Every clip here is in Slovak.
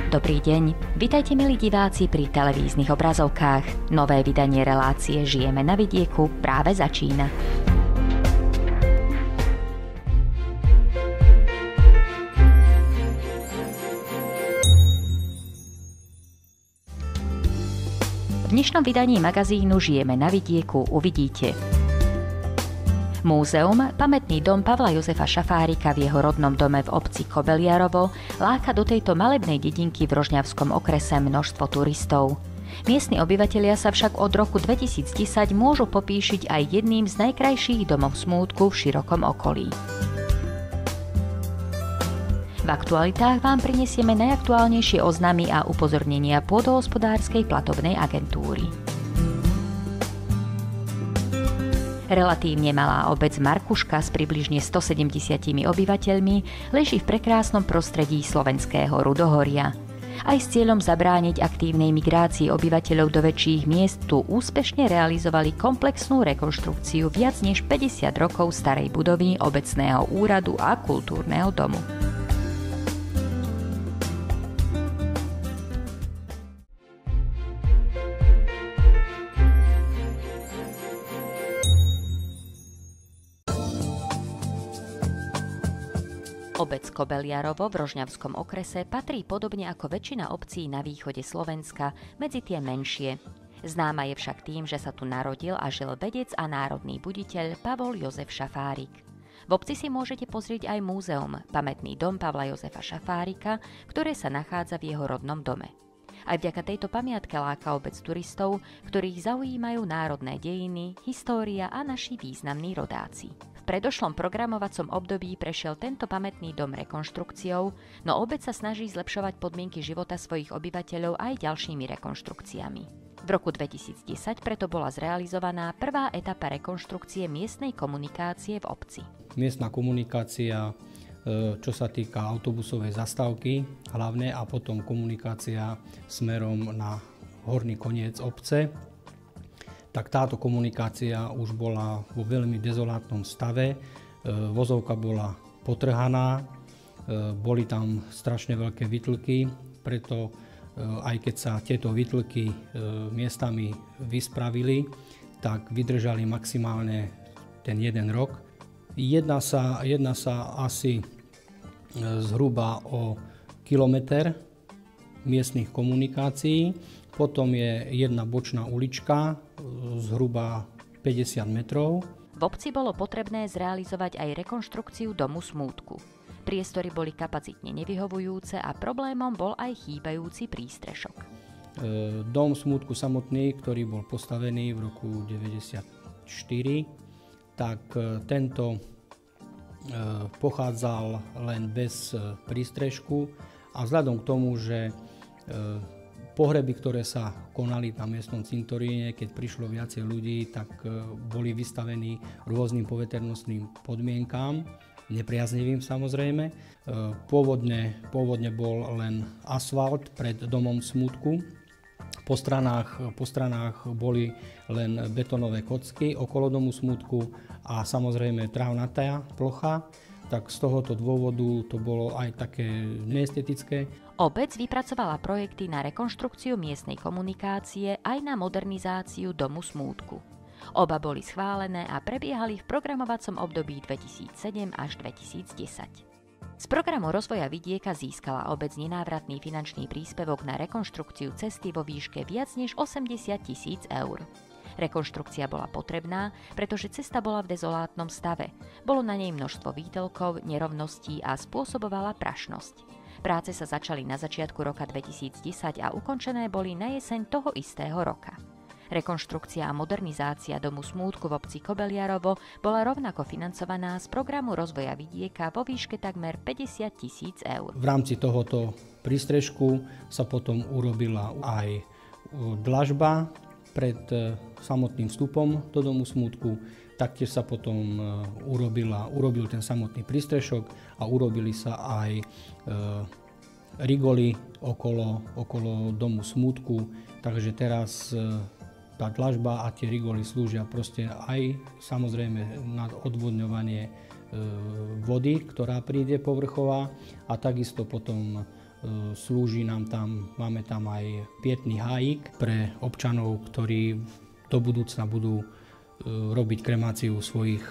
Dobrý deň, vitajte milí diváci pri televíznych obrazovkách. Nové vydanie relácie Žijeme na vidieku práve začína. V dnešnom vydaní magazínu Žijeme na vidieku uvidíte: Múzeum, pamätný dom Pavla Jozefa Šafárika v jeho rodnom dome v obci Kobeliarovo láka do tejto malebnej dedinky v Rožňavskom okrese množstvo turistov. Miestni obyvatelia sa však od roku 2010 môžu popíšiť aj jedným z najkrajších domov smútku v širokom okolí. V aktualitách vám prinesieme najaktuálnejšie oznámy a upozornenia pôdohospodárskej platobnej agentúry. Relatívne malá obec Markuška s približne 170 obyvateľmi leží v prekrásnom prostredí slovenského Rudohoria. Aj s cieľom zabrániť aktívnej migrácii obyvateľov do väčších miest tu úspešne realizovali komplexnú rekonštrukciu viac než 50 rokov starej budovy obecného úradu a kultúrneho domu. Obec Kobeliarovo v Rožňavskom okrese patrí podobne ako väčšina obcí na východe Slovenska medzi tie menšie. Známa je však tým, že sa tu narodil a žil vedec a národný buditeľ Pavol Jozef Šafárik. V obci si môžete pozrieť aj múzeum, pamätný dom Pavla Jozefa Šafárika, ktoré sa nachádza v jeho rodnom dome. Aj vďaka tejto pamiatke láka obec turistov, ktorých zaujímajú národné dejiny, história a naši významní rodáci. V predošlom programovacom období prešiel tento pamätný dom rekonštrukciou, no obec sa snaží zlepšovať podmienky života svojich obyvateľov aj ďalšími rekonštrukciami. V roku 2010 preto bola zrealizovaná prvá etapa rekonštrukcie miestnej komunikácie v obci. Miestna komunikácia, čo sa týka autobusovej zastávky hlavne, a potom komunikácia smerom na horný koniec obce, tak táto komunikácia už bola vo veľmi dezolátnom stave. Vozovka bola potrhaná, boli tam strašne veľké výtlky, preto aj keď sa tieto výtlky miestami vyspravili, tak vydržali maximálne ten jeden rok. Jedná sa asi zhruba o kilometer miestnych komunikácií. Potom je jedna bočná ulička, zhruba 50 metrov. V obci bolo potrebné zrealizovať aj rekonštrukciu domu smútku. Priestory boli kapacitne nevyhovujúce a problémom bol aj chýbajúci prístrešok. Dom smútku samotný, ktorý bol postavený v roku 1994, tak tento pochádzal len bez prístrešku a vzhľadom k tomu, že pohreby, ktoré sa konali na miestnom cintoríne, keď prišlo viacej ľudí, tak boli vystavení rôznym poveternostným podmienkám, nepriaznivým samozrejme. Pôvodne bol len asfalt pred domom smútku. Po stranách boli len betónové kocky okolo domu smútku a samozrejme trávnatá plocha. Tak z tohoto dôvodu to bolo aj také neestetické. Obec vypracovala projekty na rekonštrukciu miestnej komunikácie aj na modernizáciu domu smútku. Oba boli schválené a prebiehali v programovacom období 2007 až 2010. Z programu rozvoja vidieka získala obec nenávratný finančný príspevok na rekonštrukciu cesty vo výške viac než 80 000 eur. Rekonštrukcia bola potrebná, pretože cesta bola v dezolátnom stave. Bolo na nej množstvo výtelkov, nerovností a spôsobovala prašnosť. Práce sa začali na začiatku roka 2010 a ukončené boli na jeseň toho istého roka. Rekonštrukcia a modernizácia domu smútku v obci Kobeliarovo bola rovnako financovaná z programu rozvoja vidieka vo výške takmer 50 000 eur. V rámci tohoto prístrežku sa potom urobila aj dlažba pred samotným vstupom do domu smútku. Taktiež sa potom urobil ten samotný prístrešok a urobili sa aj rigoly okolo domu smútku. Takže teraz tá dlažba a tie rigoly slúžia proste aj samozrejme na odvodňovanie vody, ktorá príde povrchová, a takisto potom slúži nám tam, máme tam aj pietný hájik pre občanov, ktorí do budúcna budú robiť kremáciu svojich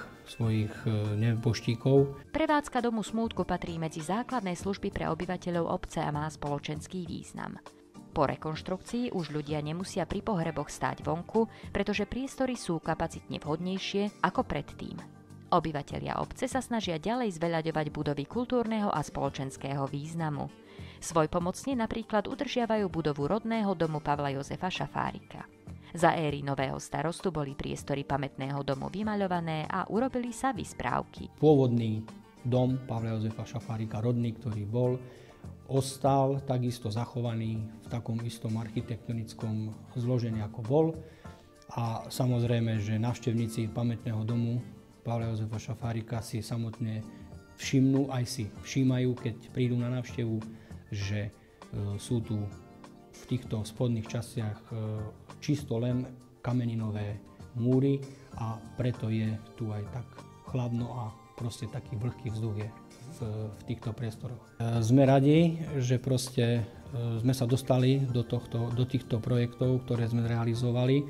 neboštíkov. Prevádzka Domu smútku patrí medzi základné služby pre obyvateľov obce a má spoločenský význam. Po rekonštrukcii už ľudia nemusia pri pohreboch stáť vonku, pretože priestory sú kapacitne vhodnejšie ako predtým. Obyvatelia obce sa snažia ďalej zveľaďovať budovy kultúrneho a spoločenského významu. Svojpomocne napríklad udržiavajú budovu rodného domu Pavla Jozefa Šafárika. Za éry nového starostu boli priestory pamätného domu vymaľované a urobili sa vysprávky. Pôvodný dom Pavla Jozefa Šafárika rodný, ktorý bol, ostal takisto zachovaný v takom istom architektonickom zložení, ako bol. A samozrejme, že návštevníci pamätného domu Pavla Jozefa Šafárika si samotne všimnú, aj si všímajú, keď prídu na návštevu, že sú tu v týchto spodných častiach čisto len kameninové múry a preto je tu aj tak chladno a proste taký vlhký vzduch je v týchto priestoroch. Sme radi, že proste sme sa dostali do týchto projektov, ktoré sme realizovali.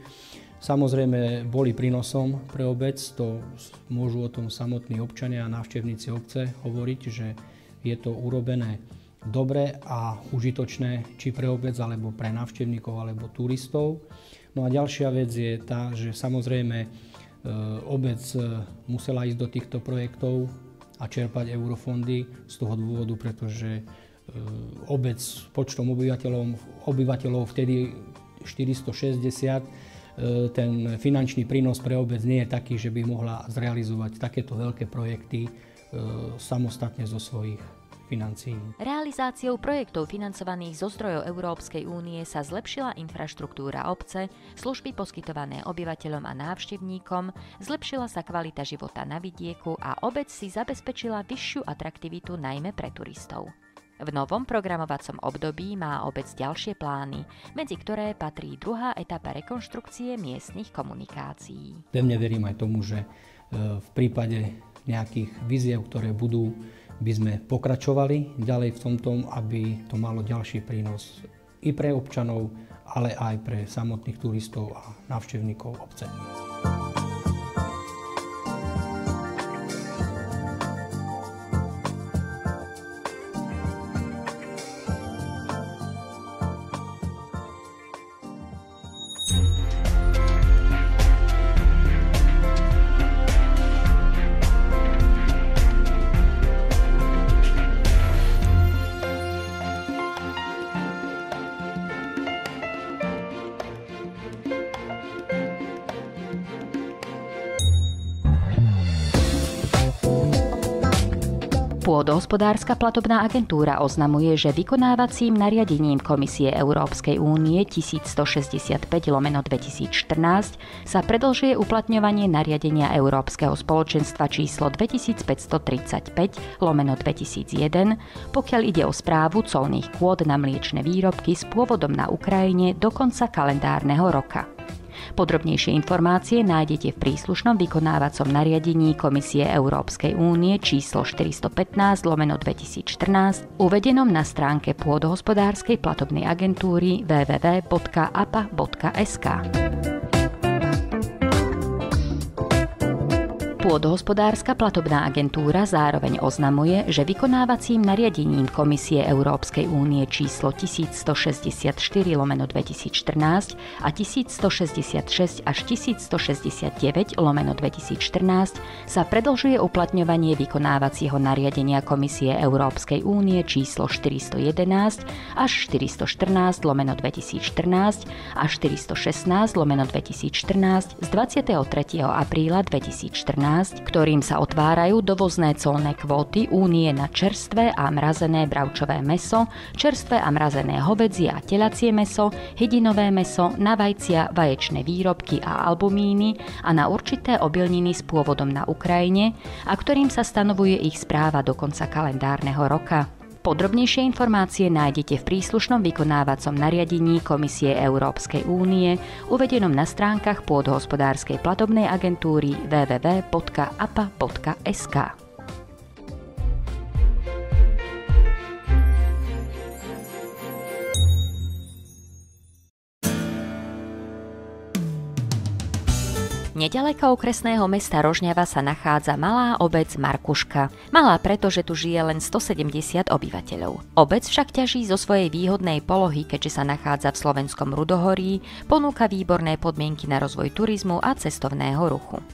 Samozrejme boli prínosom pre obec, to môžu o tom samotní občania a návštevníci obce hovoriť, že je to urobené dobre a užitočné či pre obec, alebo pre návštevníkov, alebo turistov. No a ďalšia vec je tá, že samozrejme obec musela ísť do týchto projektov a čerpať eurofondy z toho dôvodu, pretože obec s počtom obyvateľov vtedy 460, ten finančný prínos pre obec nie je taký, že by mohla zrealizovať takéto veľké projekty samostatne zo svojich financií. Realizáciou projektov financovaných zo zdrojov Európskej únie sa zlepšila infraštruktúra obce, služby poskytované obyvateľom a návštevníkom, zlepšila sa kvalita života na vidieku a obec si zabezpečila vyššiu atraktivitu najmä pre turistov. V novom programovacom období má obec ďalšie plány, medzi ktoré patrí druhá etapa rekonštrukcie miestnych komunikácií. Pevne verím aj tomu, že v prípade nejakých víziev, ktoré budú, by sme pokračovali ďalej v tomto, aby to malo ďalší prínos i pre občanov, ale aj pre samotných turistov a návštevníkov obce. Pôdohospodárska platobná agentúra oznamuje, že vykonávacím nariadením Komisie Európskej únie 1165/2014 sa predĺžuje uplatňovanie nariadenia Európskeho spoločenstva číslo 2535/2001, pokiaľ ide o správu colných kvót na mliečne výrobky s pôvodom na Ukrajine do konca kalendárneho roka. Podrobnejšie informácie nájdete v príslušnom vykonávacom nariadení Komisie Európskej únie číslo 415/2014 uvedenom na stránke Pôdohospodárskej platobnej agentúry www.apa.sk. Pôdohospodárska platobná agentúra zároveň oznamuje, že vykonávacím nariadením Komisie Európskej únie číslo 1164/2014 a 1166 až 1169/2014 sa predĺžuje uplatňovanie vykonávacieho nariadenia Komisie Európskej únie číslo 411 až 414/2014 a 416/2014 z 23. apríla 2014, ktorým sa otvárajú dovozné colné kvóty Únie na čerstvé a mrazené bravčové mäso, čerstvé a mrazené hovädzie a telacie mäso, hydinové mäso, na vajcia, vaječné výrobky a albumíny a na určité obilniny s pôvodom na Ukrajine a ktorým sa stanovuje ich správa do konca kalendárneho roka. Podrobnejšie informácie nájdete v príslušnom vykonávacom nariadení Komisie Európskej únie uvedenom na stránkach Pôdohospodárskej platobnej agentúry www.apa.sk. Nedaleko okresného mesta Rožňava sa nachádza malá obec Markuška. Malá preto, že tu žije len 170 obyvateľov. Obec však ťaží zo svojej výhodnej polohy, keďže sa nachádza v slovenskom Rudohorí, ponúka výborné podmienky na rozvoj turizmu a cestovného ruchu.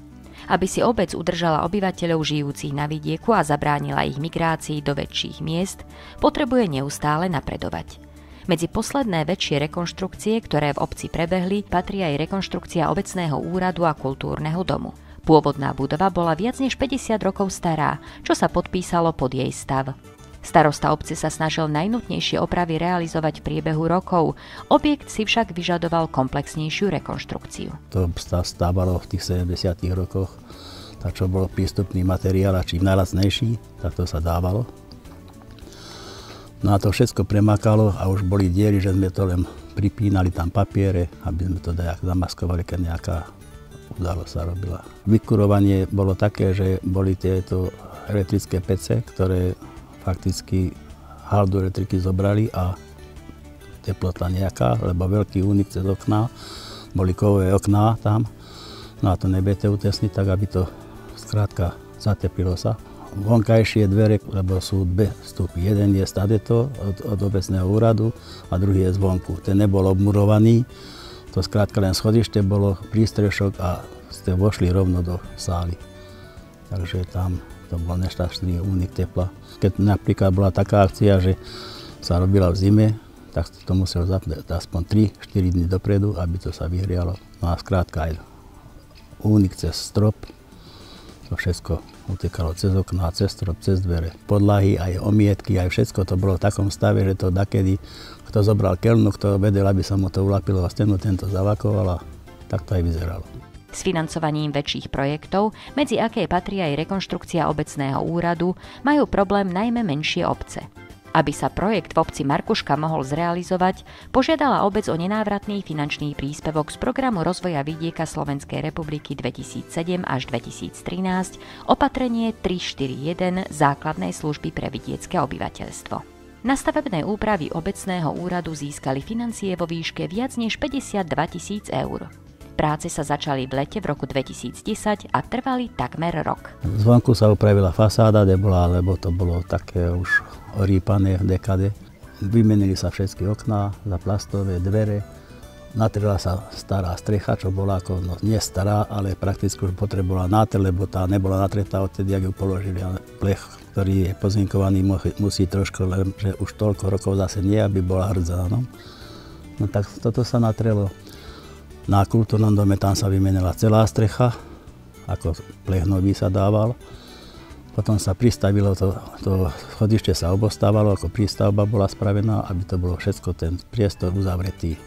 Aby si obec udržala obyvateľov žijúcich na vidieku a zabránila ich migrácii do väčších miest, potrebuje neustále napredovať. Medzi posledné väčšie rekonštrukcie, ktoré v obci prebehli, patrí aj rekonštrukcia obecného úradu a kultúrneho domu. Pôvodná budova bola viac než 50 rokov stará, čo sa podpísalo pod jej stav. Starosta obce sa snažil najnutnejšie opravy realizovať v priebehu rokov, objekt si však vyžadoval komplexnejšiu rekonštrukciu. To stávalo v tých 70. rokoch, tak čo bolo prístupný materiál a čím najlacnejší, tak to sa dávalo. No a to všetko premakalo a už boli diery, že sme to len pripínali tam papiere, aby sme to zamaskovali, keď nejaká udalosť sa robila. Vykurovanie bolo také, že boli tieto elektrické pece, ktoré fakticky haldu elektriky zobrali a teplota nejaká, lebo veľký únik cez okná, boli kovové okná tam. No a to nebudete utesniť tak, aby to skrátka zateplilo sa. Vonkajšie dvere, lebo sú dve vstupy. Jeden je stadeto od obecného úradu a druhý je zvonku. Ten nebol obmurovaný, to skrátka len schodište bolo, prístrešok a ste vošli rovno do sály. Takže tam to bol nešťastný únik tepla. Keď napríklad bola taká akcia, že sa robila v zime, tak to muselo zapnúť aspoň 3-4 dní dopredu, aby to sa vyhrialo. No a skrátka aj únik cez strop, to všetko utekalo cez okná, cez strop, cez dvere, podlahy, aj omietky, aj všetko to bolo v takom stave, že to dakedy, kto zobral keľnu, kto vedel, aby sa mu to ulapilo a stenu, tento zavakoval a tak to aj vyzeralo. S financovaním väčších projektov, medzi aké patrí aj rekonštrukcia obecného úradu, majú problém najmä menšie obce. Aby sa projekt v obci Markuška mohol zrealizovať, požiadala obec o nenávratný finančný príspevok z programu rozvoja vidieka Slovenskej republiky 2007 až 2013, opatrenie 341 základnej služby pre vidiecké obyvateľstvo. Na stavebné úpravy obecného úradu získali financie vo výške viac než 52 000 eur. Práce sa začali v lete v roku 2010 a trvali takmer rok. Zvonku sa upravila fasáda, lebo to bolo také už orýpané v dekade. Vymenili sa všetky okná za plastové dvere. Natrela sa stará strecha, čo bola ako, nie stará, ale prakticky už potrebovala náter, lebo tá nebola natretá odtedy, ak ju položili. Plech, ktorý je pozinkovaný, musí trošku, že už toľko rokov zase nie, aby bola hrdzá. No tak toto sa natrelo. Na kultúrnom dome tam sa vymenila celá strecha, ako plech nový sa dával. Potom sa pristavilo, to schodište sa obostávalo, ako prístavba bola spravená, aby to bolo všetko, ten priestor uzavretý.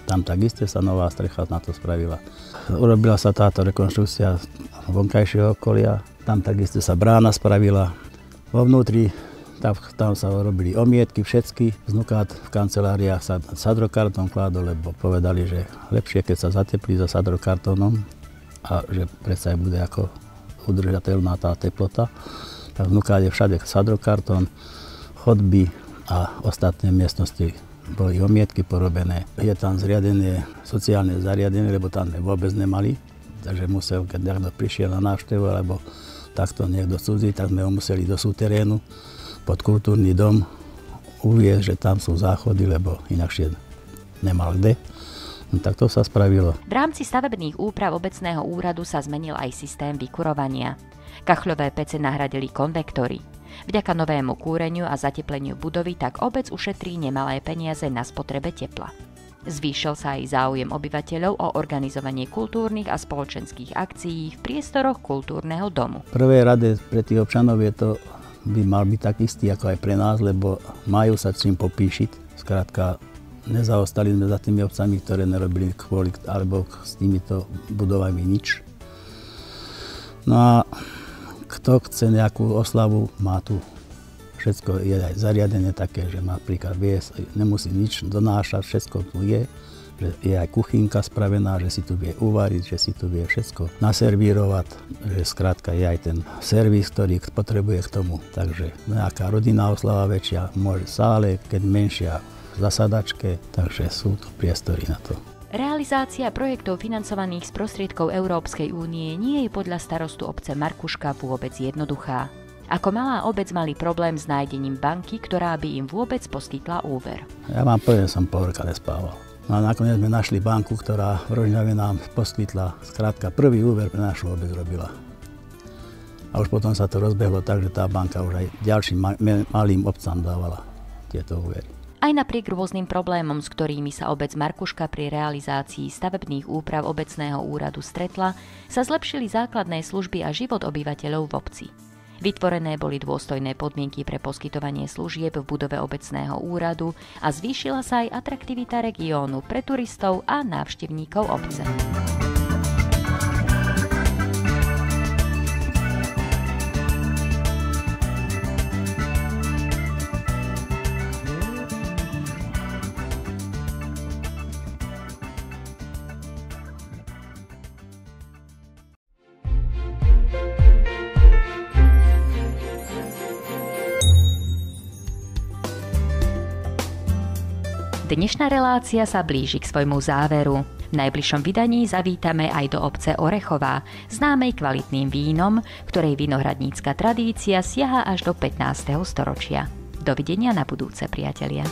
Tam takisto sa nová strecha na to spravila. Urobila sa táto rekonštrukcia vonkajšieho okolia, tam takisto sa brána spravila. Vo vnútri tam sa robili omietky všetky. Znukát v kanceláriách sa sadrokartón kládol, lebo povedali, že lepšie, keď sa zateplí so sadrokartónom a že predsa bude ako udržateľná tá teplota. Tak vnúkát je všade sadrokartón, chodby a ostatné miestnosti boli omietky porobené. Je tam zriadené sociálne zariadenie, lebo tam vôbec nemali. Takže musel, keď niekto prišiel na návštevu, alebo takto niekto cudzí, tak sme ho museli do súterénu pod kultúrny dom uviesť, že tam sú záchody, lebo inakšie nemal kde. No tak to sa spravilo. V rámci stavebných úprav obecného úradu sa zmenil aj systém vykurovania. Kachľové pece nahradili konvektory. Vďaka novému kúreniu a zatepleniu budovy tak obec ušetrí nemalé peniaze na spotrebe tepla. Zvýšil sa aj záujem obyvateľov o organizovanie kultúrnych a spoločenských akcií v priestoroch kultúrneho domu. V prvej rade pre tých občanov je to by mal byť tak istý ako aj pre nás, lebo majú sa čím popíšiť. Skrátka, nezaostali sme za tými obcami, ktoré nerobili kvôli alebo s týmito budovami nič. No a kto chce nejakú oslavu, má tu všetko, je aj zariadenie také, že napríklad nemusí nič donášať, všetko tu je. Že je aj kuchynka spravená, že si tu vie uvariť, že si tu vie všetko naservírovať, že skrátka je aj ten servis, ktorý potrebuje k tomu. Takže nejaká rodinná oslava väčšia, môže sále, keď menšia v zasadačke, takže sú tu priestory na to. Realizácia projektov financovaných z prostriedkov Európskej únie nie je podľa starostu obce Markuška vôbec jednoduchá. Ako malá obec mali problém s nájdením banky, ktorá by im vôbec poskytla úver. Ja vám poviem, som pol roka nespával. No a nakoniec sme našli banku, ktorá v Rožňave nám poskytla, skrátka prvý úver pre našu obec robila. A už potom sa to rozbehlo tak, že tá banka už aj ďalším malým obcám dávala tieto úvery. Aj napriek rôznym problémom, s ktorými sa obec Markuška pri realizácii stavebných úprav obecného úradu stretla, sa zlepšili základné služby a život obyvateľov v obci. Vytvorené boli dôstojné podmienky pre poskytovanie služieb v budove obecného úradu a zvýšila sa aj atraktivita regiónu pre turistov a návštevníkov obce. Dnešná relácia sa blíži k svojmu záveru. V najbližšom vydaní zavítame aj do obce Orechová, známej kvalitným vínom, ktorej vinohradnícka tradícia siaha až do 15. storočia. Dovidenia na budúce, priatelia.